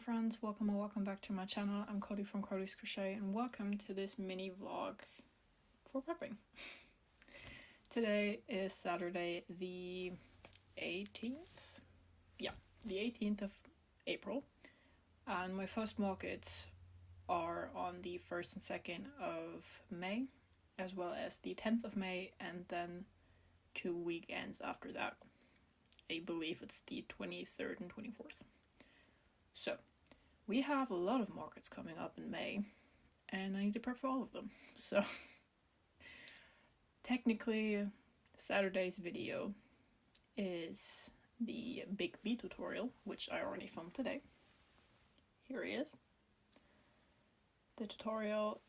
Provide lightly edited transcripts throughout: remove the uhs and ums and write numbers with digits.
friends, welcome or welcome back to my channel. I'm Cody from Cody's Crochet and welcome to this mini vlog for prepping. Today is Saturday the 18th? Yeah, the 18th of April, and my first markets are on the 1st and 2nd of May, as well as the 10th of May, and then 2 weekends after that. I believe it's the 23rd and 24th. So, we have a lot of markets coming up in May, and I need to prep for all of them. So, technically, Saturday's video is the Big B tutorial, which I already filmed today. Here he is. The tutorial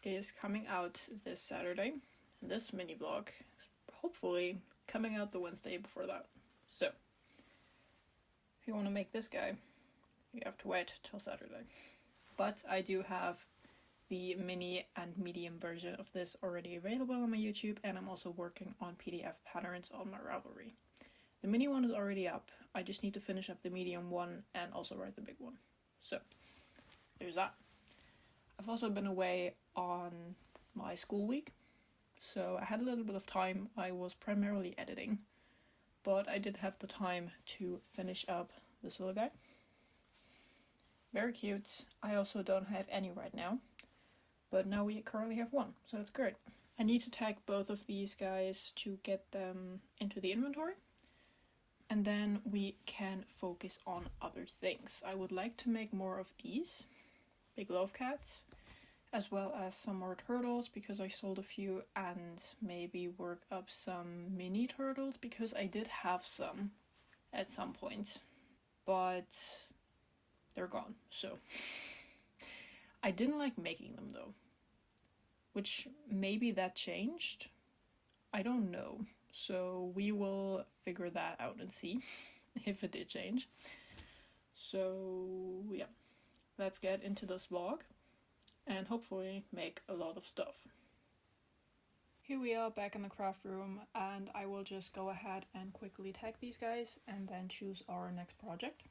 is coming out this Saturday, and this mini vlog is hopefully coming out the Wednesday before that. So, if you want to make this guy, you have to wait till Saturday. But I do have the mini and medium version of this already available on my YouTube, and I'm also working on PDF patterns on my Ravelry. The mini one is already up. I just need to finish up the medium one and also write the big one. So, there's that. I've also been away on my school week, so I had a little bit of time. I was primarily editing, but I did have the time to finish up this little guy. Very cute. I also don't have any right now, but now we currently have one, so that's great. I need to tag both of these guys to get them into the inventory, and then we can focus on other things. I would like to make more of these big loaf cats, as well as some more turtles because I sold a few, and maybe work up some mini turtles because I did have some at some point, but they're gone. So I didn't like making them though, which maybe that changed. I don't know. So we will figure that out and see if it did change. So yeah, let's get into this vlog and hopefully make a lot of stuff. Here we are back in the craft room, and I will just go ahead and quickly tag these guys and then choose our next project.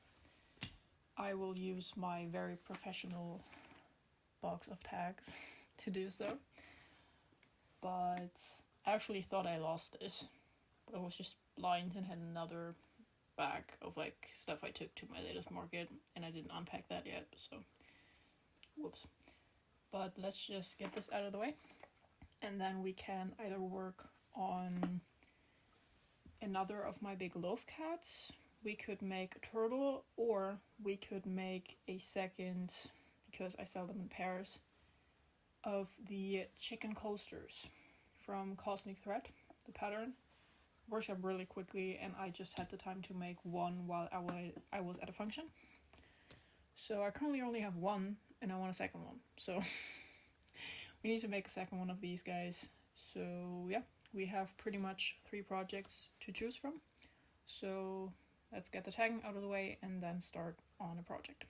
I will use my very professional box of tags to do so, but I actually thought I lost this, but I was just blind and had another bag of like stuff I took to my latest market, and I didn't unpack that yet, so whoops. But let's just get this out of the way, and then we can either work on another of my big loaf cats. We could make a turtle, or we could make a second, because I sell them in pairs, of the chicken coasters from Cosmic Thread. The pattern works up really quickly, and I just had the time to make one while I was at a function. So I currently only have one, and I want a second one. So we need to make a second one of these guys. So yeah, we have pretty much 3 projects to choose from. So let's get the tagging out of the way and then start on a project.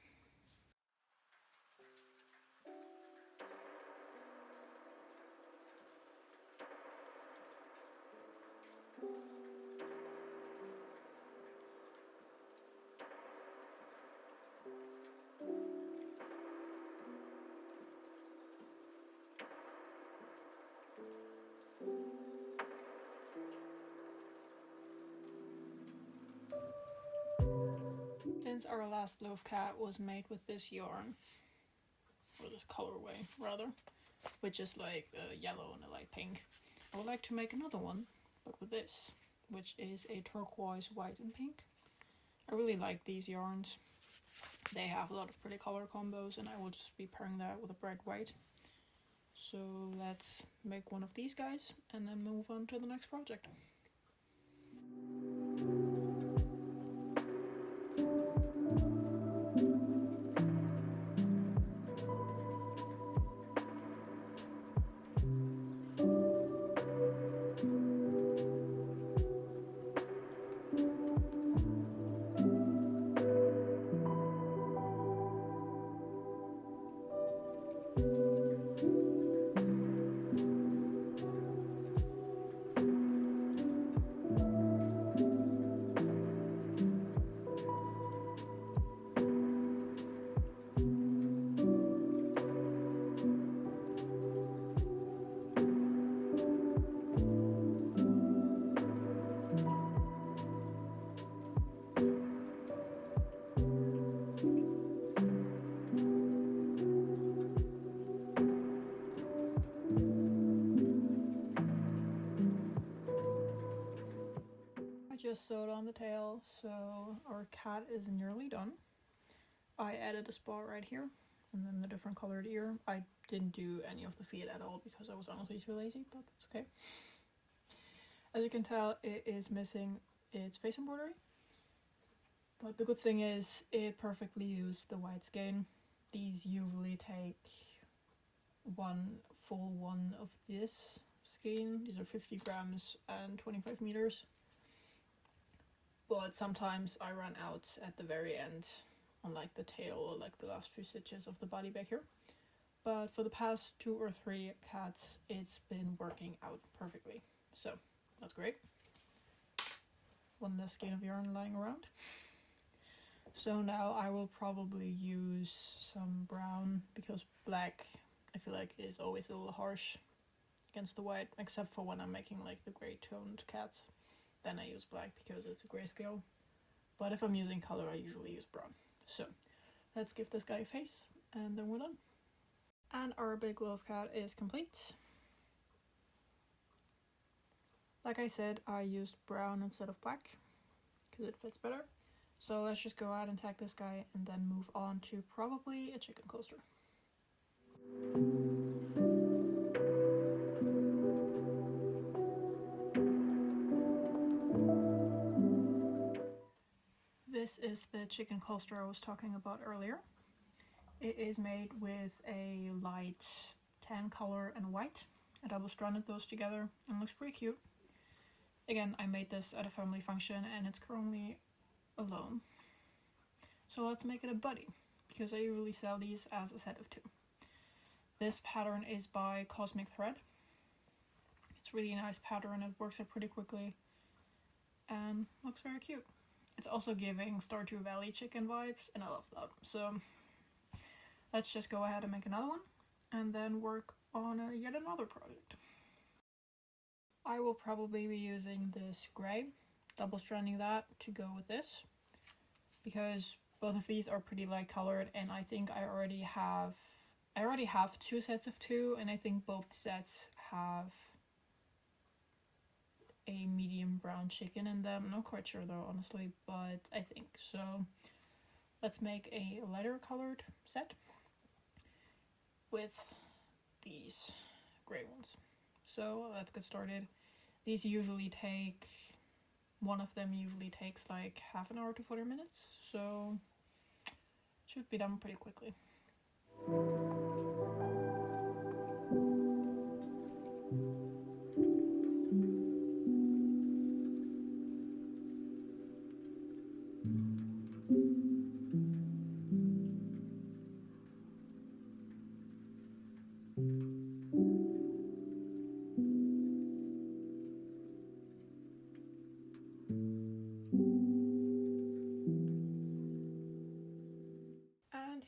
Since our last loaf cat was made with this yarn, or this colorway rather, which is like a yellow and a light pink, I would like to make another one, but with this, which is a turquoise, white and pink. I really like these yarns. They have a lot of pretty color combos, and I will just be pairing that with a bright white. So let's make one of these guys and then move on to the next project. just sewed on the tail, so our cat is nearly done. I added a spot right here, and then the different colored ear. I didn't do any of the feet at all because I was honestly too lazy, but it's okay. As you can tell, it is missing its face embroidery. But the good thing is, it perfectly used the white skein. These usually take one full one of this skein. These are 50 grams and 25 meters. But sometimes I run out at the very end on like the tail or like the last few stitches of the body back here. But for the past 2 or 3 cats, it's been working out perfectly. So that's great. One less skein of yarn lying around. So now I will probably use some brown, because black I feel like is always a little harsh against the white, except for when I'm making like the gray toned cats. Then I use black because it's a grayscale. But if I'm using color, I usually use brown. So let's give this guy a face, and then we're done. And our big loaf cat is complete. Like I said, I used brown instead of black because it fits better. So let's just go out and tag this guy and then move on to probably a chicken coaster. This is the chicken coaster I was talking about earlier. It is made with a light tan color and white. I double stranded those together and looks pretty cute. Again, I made this at a family function and it's currently alone. So let's make it a buddy, because I usually sell these as a set of 2. This pattern is by Cosmic Thread. It's really a nice pattern, it works out pretty quickly and looks very cute. It's also giving Stardew Valley chicken vibes, and I love that. So let's just go ahead and make another one and then work on yet another project. I will probably be using this gray, double stranding that to go with this, because both of these are pretty light colored, and I think I already have 2 sets of 2, and I think both sets have a medium brown chicken in them. I'm not quite sure though, honestly, but I think so. Let's make a lighter colored set with these gray ones. So let's get started. These usually take, one of them usually takes like half an hour to 40 minutes, so should be done pretty quickly.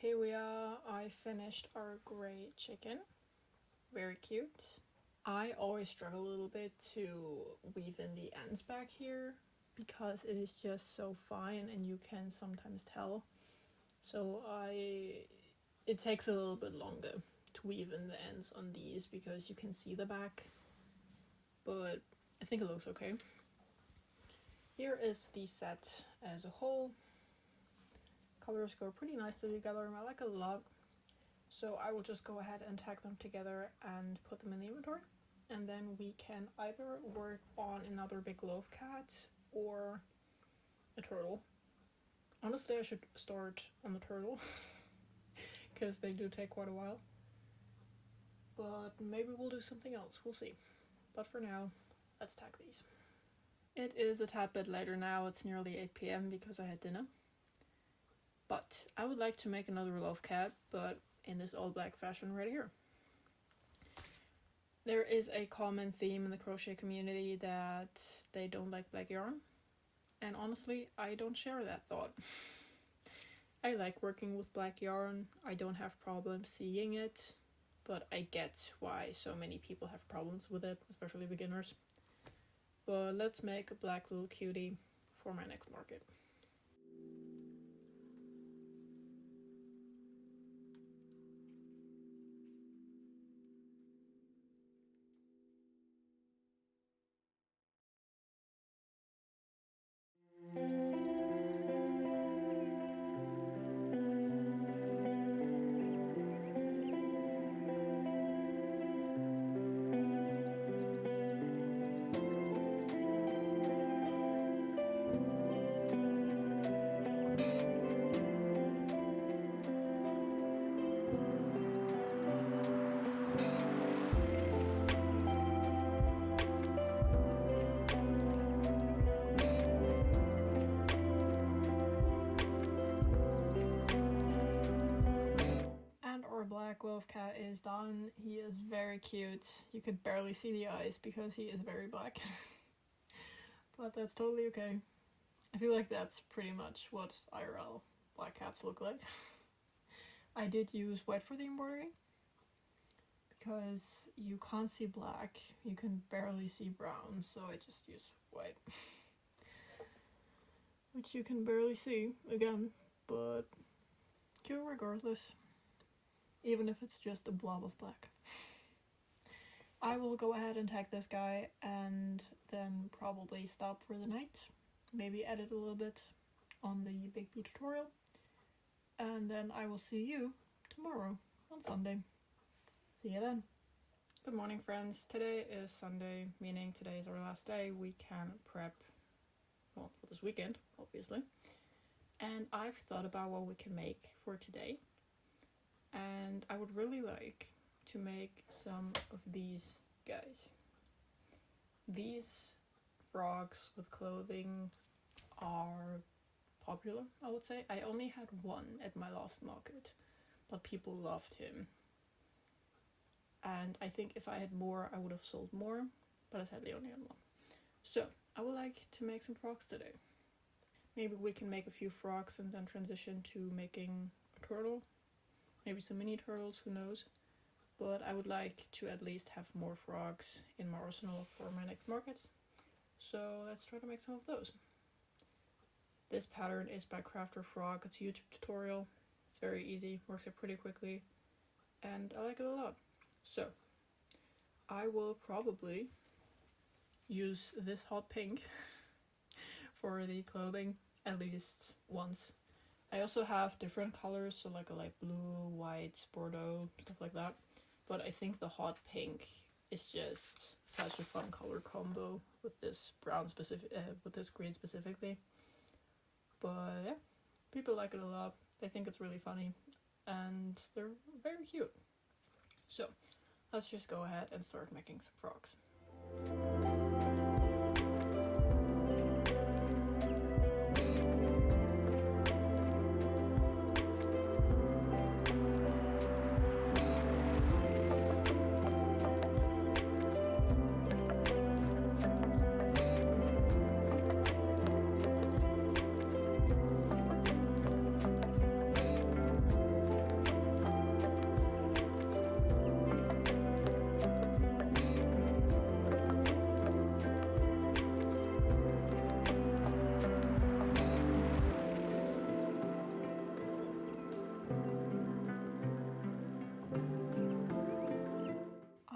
Here we are, I finished our gray chicken. Very cute. I always struggle a little bit to weave in the ends back here because it is just so fine and you can sometimes tell. So it takes a little bit longer to weave in the ends on these because you can see the back, but I think it looks okay. Here is the set as a whole. Colors go pretty nicely together and I like it a lot. So I will just go ahead and tag them together and put them in the inventory. And then we can either work on another big loaf cat or a turtle. Honestly, I should start on the turtle because they do take quite a while. But maybe we'll do something else, we'll see. But for now, let's tag these. It is a tad bit later now, it's nearly 8 p.m. because I had dinner. But I would like to make another loaf cat, but in this all black fashion right here. There is a common theme in the crochet community that they don't like black yarn. And honestly, I don't share that thought. I like working with black yarn. I don't have problems seeing it, but I get why so many people have problems with it, especially beginners. But let's make a black little cutie for my next market. Loaf Cat is done. He is very cute. You could barely see the eyes because he is very black. But that's totally okay. I feel like that's pretty much what IRL black cats look like. I did use white for the embroidery because you can't see black, you can barely see brown, so I just use white. Which you can barely see, again, but cute regardless. Even if it's just a blob of black. I will go ahead and tag this guy and then probably stop for the night. Maybe edit a little bit on the Big B tutorial. And then I will see you tomorrow on Sunday. See you then. Good morning, friends. Today is Sunday, meaning today is our last day. We can prep, well, for this weekend, obviously. And I've thought about what we can make for today. And I would really like to make some of these guys. These frogs with clothing are popular, I would say. I only had one at my last market, but people loved him. And I think if I had more, I would have sold more, but I sadly only had one. So I would like to make some frogs today. Maybe we can make a few frogs and then transition to making a turtle. Maybe some mini turtles, who knows. But I would like to at least have more frogs in my arsenal for my next markets. So let's try to make some of those. This pattern is by Crafter Frog. It's a YouTube tutorial. It's very easy, works out pretty quickly, and I like it a lot. So I will probably use this hot pink for the clothing at least once. I also have different colors, so like a light blue, white, Bordeaux, stuff like that. But I think the hot pink is just such a fun color combo with this brown with this green specifically. But yeah, people like it a lot. They think it's really funny, and they're very cute. So let's just go ahead and start making some frogs.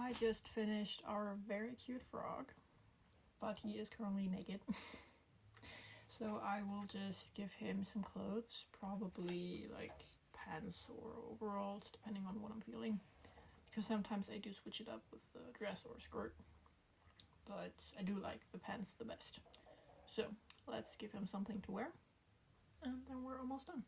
I just finished our very cute frog, but he is currently naked. So I will just give him some clothes, probably like pants or overalls, depending on what I'm feeling. Because sometimes I do switch it up with a dress or a skirt, but I do like the pants the best. So let's give him something to wear, and then we're almost done.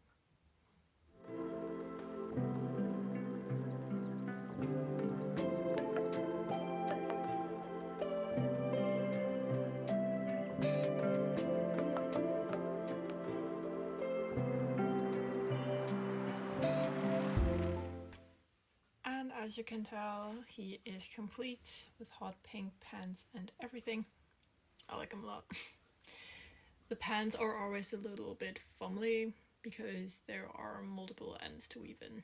As you can tell, he is complete with hot pink pants and everything. I like him a lot. The pants are always a little bit fumbly because there are multiple ends to weave in.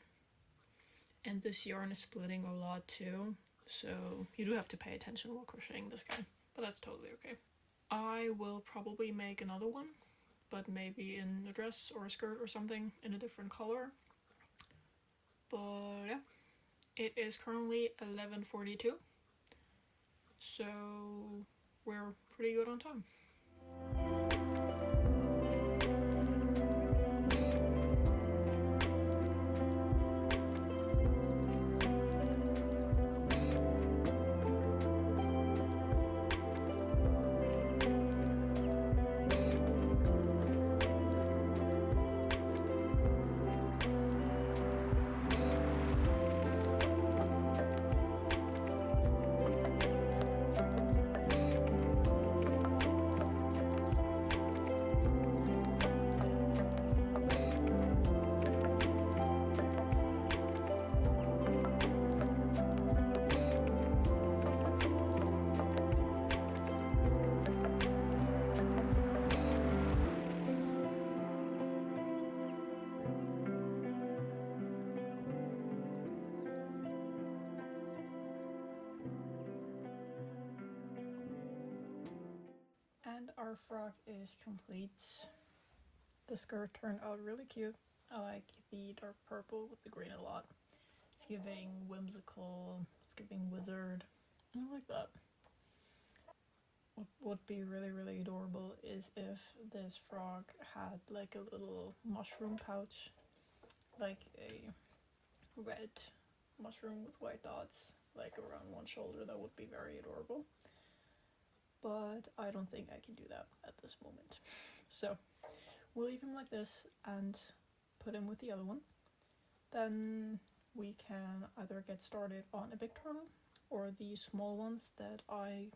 And this yarn is splitting a lot too, so you do have to pay attention while crocheting this guy, but that's totally okay. I will probably make another one, but maybe in a dress or a skirt or something in a different color. But yeah. It is currently 11:42, so we're pretty good on time. And our frock is complete. The skirt turned out really cute. I like the dark purple with the green a lot. It's giving whimsical, it's giving wizard. I like that. What would be really, really adorable is if this frock had like a little mushroom pouch, like a red mushroom with white dots, like around one shoulder. That would be very adorable. But I don't think I can do that at this moment. So we'll leave him like this and put him with the other one. Then we can either get started on a big turtle or the small ones that I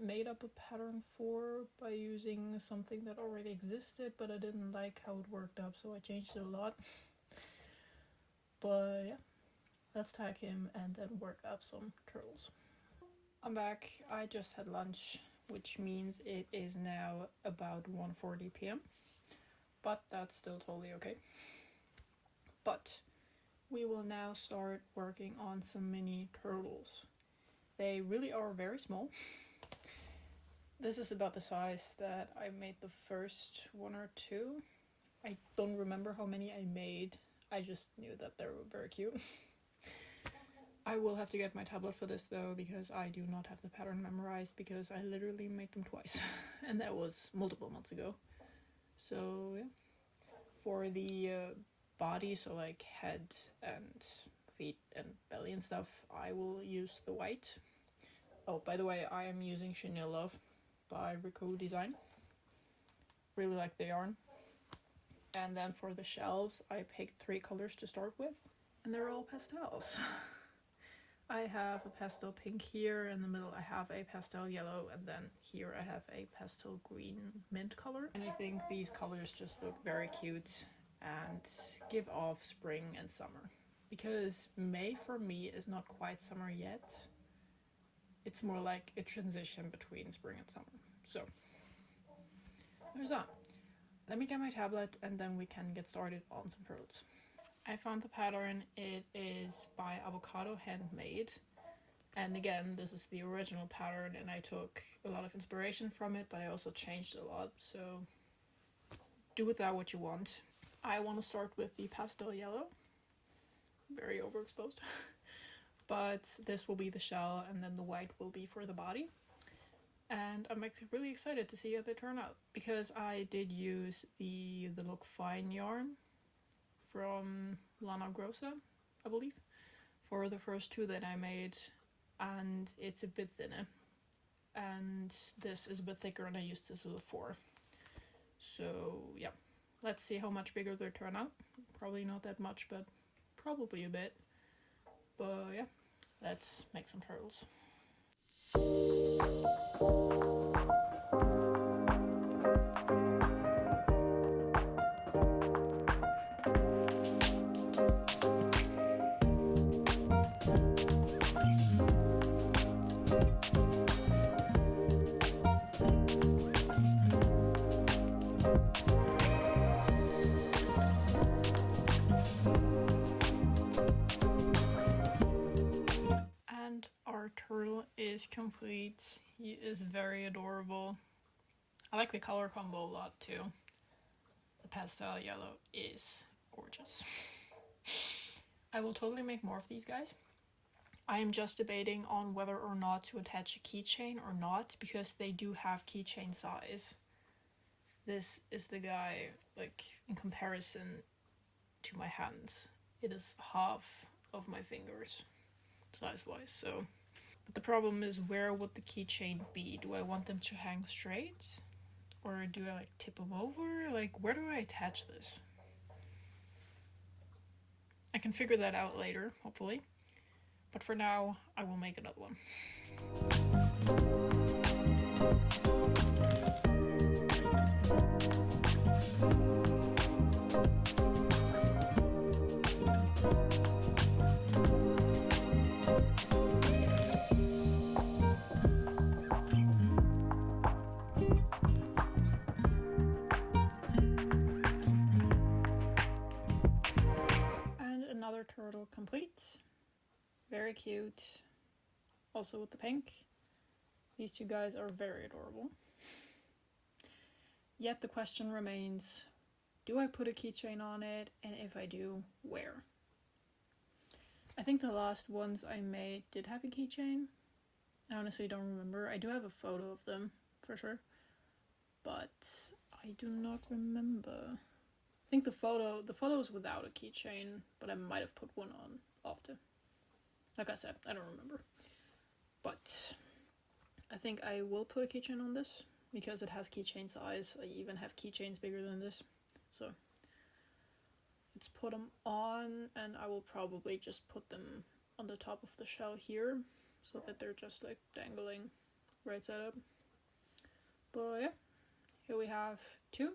made up a pattern for by using something that already existed, but I didn't like how it worked up, so I changed it a lot. But yeah, let's tag him and then work up some turtles. I'm back. I just had lunch, which means it is now about 1:40 p.m. But that's still totally okay. But we will now start working on some mini turtles. They really are very small. This is about the size that I made the first one or two. I don't remember how many I made. I just knew that they were very cute. I will have to get my tablet for this though, because I do not have the pattern memorized, because I literally made them twice. And that was multiple months ago. So yeah. For the body, so like head and feet and belly and stuff, I will use the white. Oh, by the way, I am using Chenille Love by Rico Design. Really like the yarn. And then for the shells, I picked 3 colors to start with, and they're all pastels. I have a pastel pink here, in the middle I have a pastel yellow, and then here I have a pastel green mint color. And I think these colors just look very cute and give off spring and summer. Because May for me is not quite summer yet. It's more like a transition between spring and summer. So there's that. Let me get my tablet and then we can get started on some turtles. I found the pattern. It is by Avocado Handmade. And again, this is the original pattern and I took a lot of inspiration from it, but I also changed a lot. So do with that what you want. I want to start with the pastel yellow. Very overexposed. But this will be the shell and then the white will be for the body. And I'm really excited to see how they turn out, because I did use the Look Fine yarn from Lana Grossa, I believe, for the first 2 that I made, and it's a bit thinner. And this is a bit thicker and I used this before. So yeah, let's see how much bigger they turn out. Probably not that much, but probably a bit. But yeah, let's make some turtles. Turtle is complete. He is very adorable. I like the color combo a lot too. The pastel yellow is gorgeous. I will totally make more of these guys. I am just debating on whether or not to attach a keychain or not, because they do have keychain size. This is the guy, like in comparison to my hands, it is half of my fingers size wise. So but the problem is, where would the keychain be? Do I want them to hang straight? Or do I like tip them over? Like, where do I attach this? I can figure that out later, hopefully. But for now, I will make another one. Turtle complete. Very cute. Also with the pink. These 2 guys are very adorable. Yet the question remains, do I put a keychain on it? And if I do, where? I think the last ones I made did have a keychain. I honestly don't remember. I do have a photo of them, for sure. But I do not remember. I think the photo is without a keychain, but I might have put one on after. Like I said, I don't remember. But I think I will put a keychain on this because it has keychain size. I even have keychains bigger than this. So let's put them on, and I will probably just put them on the top of the shell here so that they're just like dangling right side up. But yeah, here we have two.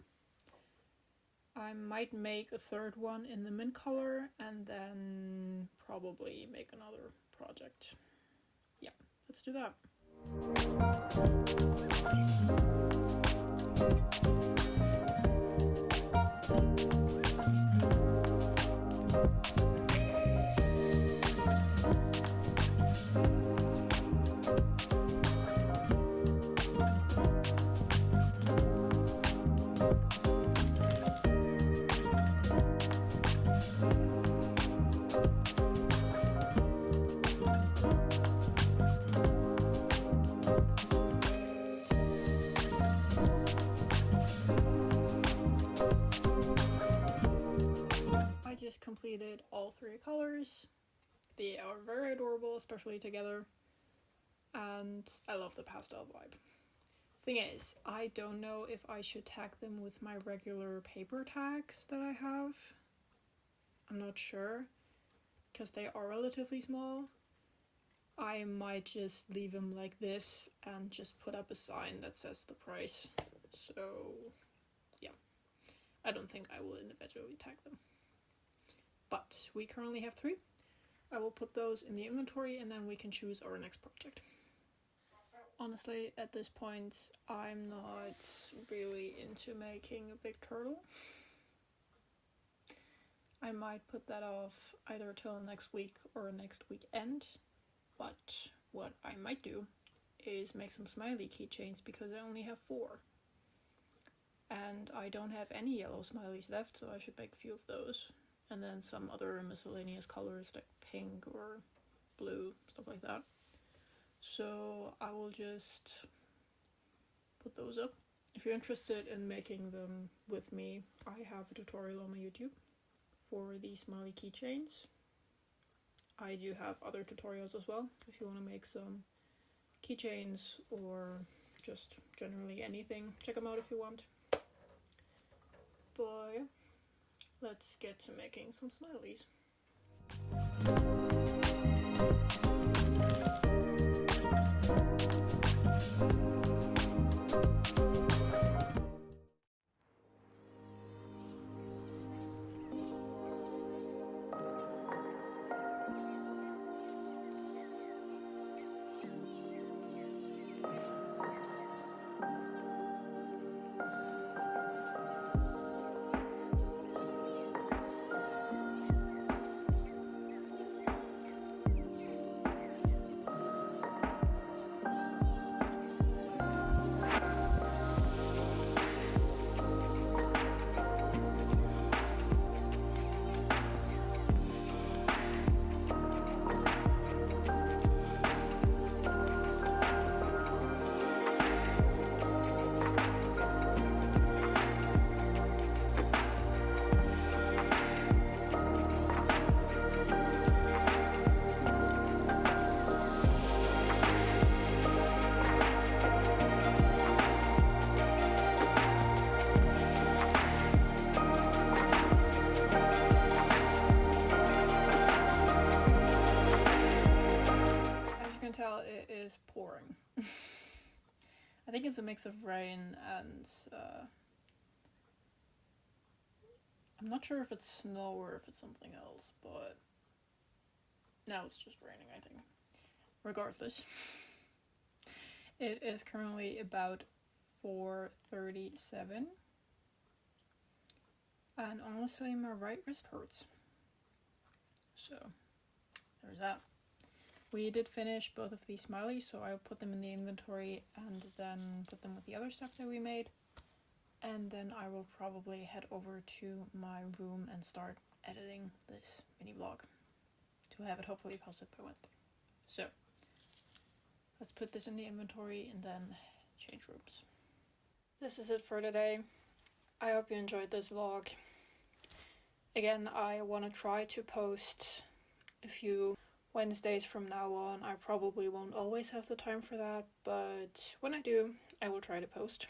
I might make a third one in the mint color and then probably make another project. Yeah, let's do that. Completed all three colors. They are very adorable, especially together, and I love the pastel vibe. Thing is, I don't know if I should tag them with my regular paper tags that I have. I'm not sure, because they are relatively small. I might just leave them like this and just put up a sign that says the price. So yeah, I don't think I will individually tag them. But we currently have three. I will put those in the inventory and then we can choose our next project. Honestly, at this point, I'm not really into making a big turtle. I might put that off either till next week or next weekend. But what I might do is make some smiley keychains because I only have 4. And I don't have any yellow smileys left, so I should make a few of those. And then some other miscellaneous colors like pink or blue, stuff like that. So I will just put those up. If you're interested in making them with me, I have a tutorial on my YouTube for these smiley keychains. I do have other tutorials as well if you want to make some keychains or just generally anything. Check them out if you want. But yeah. Let's get to making some smileys. Tell it is pouring. I think it's a mix of rain and I'm not sure if it's snow or if it's something else, but now it's just raining, I think. Regardless, it is currently about 4:37 and honestly my right wrist hurts, so there's that. We did finish both of these smileys, so I'll put them in the inventory and then put them with the other stuff that we made. And and then I will probably head over to my room and start editing this mini vlog to have it hopefully posted by Wednesday. So let's put this in the inventory and then change rooms. This is it for today. I hope you enjoyed this vlog. Again, I want to try to post a few Wednesdays from now on. I probably won't always have the time for that, but when I do, I will try to post.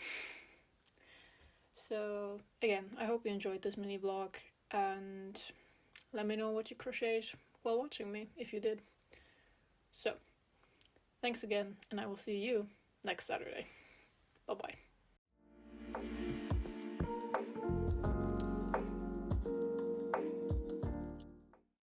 So again, I hope you enjoyed this mini vlog, and let me know what you crocheted while watching me, if you did. So, thanks again, and I will see you next Saturday. Bye bye.